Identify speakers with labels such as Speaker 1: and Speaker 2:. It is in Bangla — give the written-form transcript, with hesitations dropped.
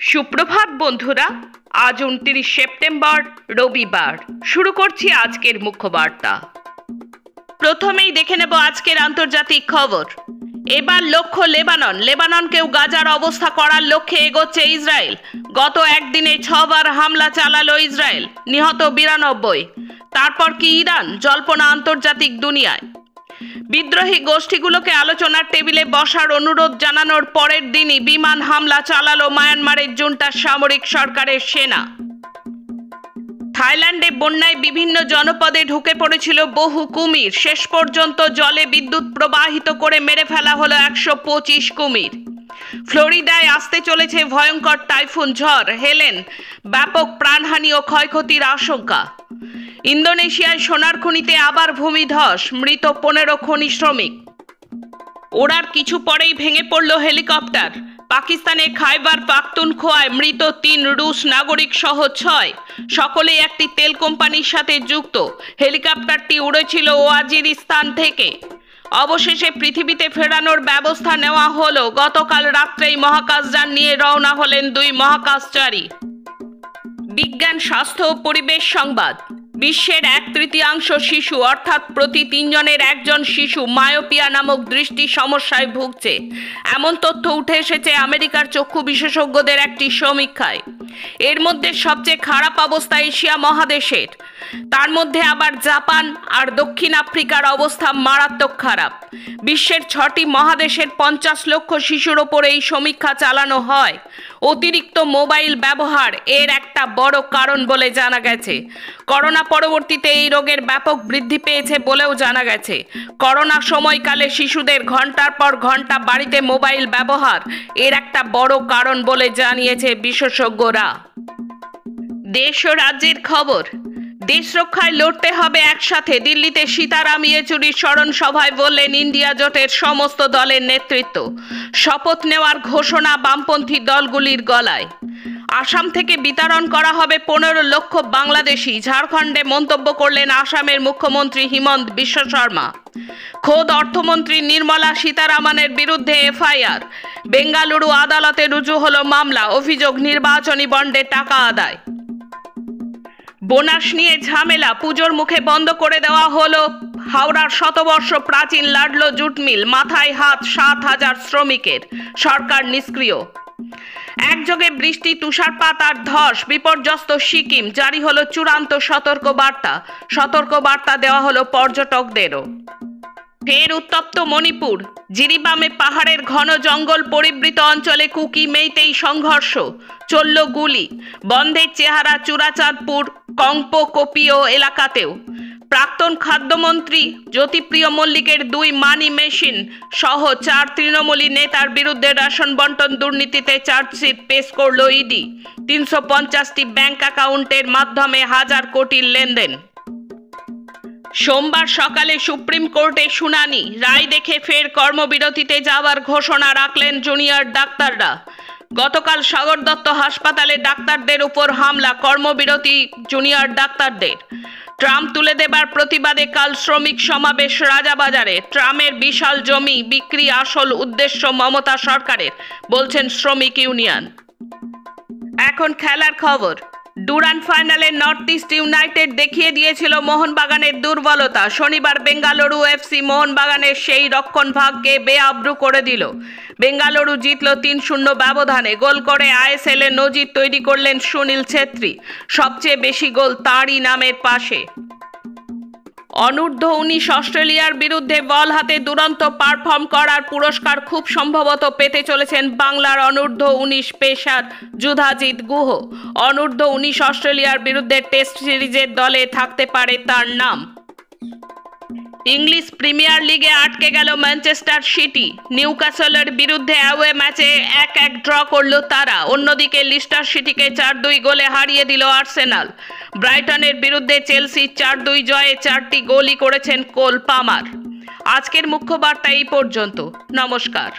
Speaker 1: সুপ্রভাত বন্ধুরা, আজ 29 সেপ্টেম্বর রবিবার। শুরু করছি আজকের মুখ্য বার্তা। প্রথমেই দেখে নেব আজকের আন্তর্জাতিক খবর। এবার লক্ষ্য লেবাননকেও গাজার অবস্থা করার লক্ষ্যে এগোচ্ছে ইসরায়েল। গত একদিনে 6 বার হামলা চালালো ইসরায়েল, নিহত 92। তারপর কি ইরান? জল্পনা আন্তর্জাতিক দুনিয়ায়। বিদ্রোহী গোষ্ঠীগুলোকে আলোচনার টেবিলে বসার অনুরোধ জানানোর পরের দিনই বিমান হামলা চালালো মায়ানমারের জুন্টার সামরিক সরকারের সেনা। থাইল্যান্ডে বন্যায় বিভিন্ন জনপদে ঢুকে পড়েছিল বহু কুমির। শেষ পর্যন্ত জলে বিদ্যুৎ প্রবাহিত করে মেরে ফেলা হলো 125 কুমির। ফ্লোরিডায় আসতে চলেছে ভয়ঙ্কর টাইফুন ঝড় হেলেন, ব্যাপক প্রাণহানি ও ক্ষয়ক্ষতির আশঙ্কা। ইন্দোনেশিয়ায় সোনার খনিতে আবার ভূমিধস, মৃত 15 খনি শ্রমিক। ওড়ার কিছু পরেই ভেঙে পড়ল হেলিকপ্টার। পাকিস্তানে খাইবার পাখতুনখোয়ায় মৃত 3 রুশ নাগরিক সহ 6, সকলেই একটি তেল কোম্পানির সাথে যুক্ত। হেলিকপ্টারটি উড়েছিল ওয়াজিরিস্তান থেকে। অবশেষে পৃথিবীতে ফেরানোর ব্যবস্থা নেওয়া হলো। গতকাল রাত্রেই মহাকাশযান নিয়ে রওনা হলেন 2 মহাকাশচারী। বিজ্ঞান, স্বাস্থ্য ও পরিবেশ সংবাদ। বিশ্বের 1/3 শিশু অর্থাৎ প্রতি 3 জনের 1 জন শিশু মায়োপিয়া নামক দৃষ্টি সমস্যায় ভুগছে, এমন তথ্য উঠে এসেছে আমেরিকার চক্ষু বিশেষজ্ঞদের একটি সমীক্ষায়। এর মধ্যে সবচেয়ে খারাপ অবস্থা এশিয়া মহাদেশের। তার মধ্যে আবার জাপান আর দক্ষিণ আফ্রিকার অবস্থা মারাত্মক খারাপ। বিশ্বের 6টি মহাদেশের 50 লক্ষ শিশুর ওপর এই সমীক্ষা চালানো হয়। অতিরিক্ত মোবাইল ব্যবহার এর একটা বড় কারণ বলে জানা গেছে। করোনা পরবর্তীতে এই রোগের ব্যাপক বৃদ্ধি পেয়েছে বলেও জানা গেছে। করোনা সময়কালে শিশুদের ঘন্টার পর ঘন্টা বাড়িতে মোবাইল ব্যবহার এর একটা বড় কারণ বলে জানিয়েছে বিশেষজ্ঞরা। দেশ ও রাজ্যের খবর। দেশ রক্ষায় লড়তে হবে একসাথে। দিল্লিতে সীতারাম ইয়েচুরির স্মরণ সভায় বললেন ইন্ডিয়া জোটের সমস্ত দলের নেতৃত্ব। শপথ নেওয়ার ঘোষণা বামপন্থী দলগুলির গলায়। আসাম থেকে বিতরণ করা হবে 15 লক্ষ বাংলাদেশি। ঝাড়খণ্ডে মন্তব্য করলেন আসামের মুখ্যমন্ত্রী হিমন্ত বিশ্ব শর্মা। খোদ অর্থমন্ত্রী নির্মলা সীতারামনের বিরুদ্ধে এফআইআর। বেঙ্গালুরু আদালতে রুজু হলো মামলা। অভিযোগ নির্বাচনী বন্ডে টাকা আদায়। বোনাস নিয়ে ঝামেলা। পুজোর মুখে বন্ধ করে দেওয়া হলো হাওড়ার শতবর্ষ প্রাচীন লাডলো জুট মিল। মাথায় হাত 7,000 শ্রমিকের। সরকার নিষ্ক্রিয়। একযোগে বৃষ্টি, তুষারপাত আর ধস। বিপর্যস্ত সিকিম। জারি হলো চূড়ান্ত সতর্কবার্তা দেওয়া হলো পর্যটকদেরও। ফের উত্তপ্ত মণিপুর। জিরিবামে পাহাড়ের ঘন জঙ্গল পরিবৃত অঞ্চলে কুকি মেইতেই সংঘর্ষ। চলল গুলি। বন্ধের চেহারা চূড়াচাঁদপুর, কংপোকোপিও এলাকাতেও। প্রাক্তন খাদ্যমন্ত্রী জ্যোতিপ্রিয় মল্লিকের 2 মানি মেশিন সহ 4 তৃণমূলী নেতার বিরুদ্ধে রেশন বন্টন দুর্নীতিতে চার্জশিট পেশ করল ইডি। 350টি ব্যাংক অ্যাকাউন্টের মাধ্যমে হাজার কোটির লেনদেন। সোমবার সকালে সুপ্রিম কোর্টে শুনানি। রায় দেখে ফের কর্মবিরতিতে যাওয়ার ঘোষণা রাখলেন জুনিয়র ডাক্তাররা। গতকাল সাগর দত্ত হাসপাতালে ডাক্তারদের উপর হামলা, কর্মবিরতি জুনিয়র ডাক্তারদের। ট্রাম্প তুলে দেবার প্রতিবাদে কাল শ্রমিক সমাবেশ রাজাবাজারে। ট্রামের বিশাল জমি বিক্রি আসল উদ্দেশ্য মমতা সরকারের, বলছেন শ্রমিক ইউনিয়ন। এখন খেলার খবর। ডুরান্ড ফাইনালে নর্থ ইস্ট ইউনাইটেড দেখিয়ে দিয়েছিল মোহনবাগানের দুর্বলতা। শনিবার বেঙ্গালুরু এফসি মোহনবাগানের সেই রক্ষণভাগকে বেআব্রু করে দিল। বেঙ্গালুরু জিতল 3-0 ব্যবধানে। গোল করে আইএসএল-এ নজির তৈরি করলেন সুনীল ছেত্রী। সবচেয়ে বেশি গোল তাঁরই নামের পাশে। অনূর্ধ্ব-19 অস্ট্রেলিয়ার বিরুদ্ধে বল হাতে দুরন্ত পারফর্ম করার পুরস্কার খুব সম্ভবত পেতে চলেছেন বাংলার অনূর্ধ্ব-19 পেসার যুধাজিৎ গুহ। অনূর্ধ্ব-19 অস্ট্রেলিয়ার বিরুদ্ধে টেস্ট সিরিজের দলে থাকতে পারে তার নাম। ইংলিশ প্রিমিয়ার লিগে আটকে গেল ম্যানচেস্টার সিটি। নিউক্যাসলের বিরুদ্ধে অ্যাওয়ে ম্যাচে 1-1 ড্র করল তারা। অন্যদিকে লিস্টার সিটিকে 4-2 গোলে হারিয়ে দিল আর্সেনাল। ব্রাইটনের বিরুদ্ধে চেলসির 4-2 জয়ে 4টি গোলই করেছেন কোল পামার। আজকের মুখ্য বার্তা এই পর্যন্ত। নমস্কার।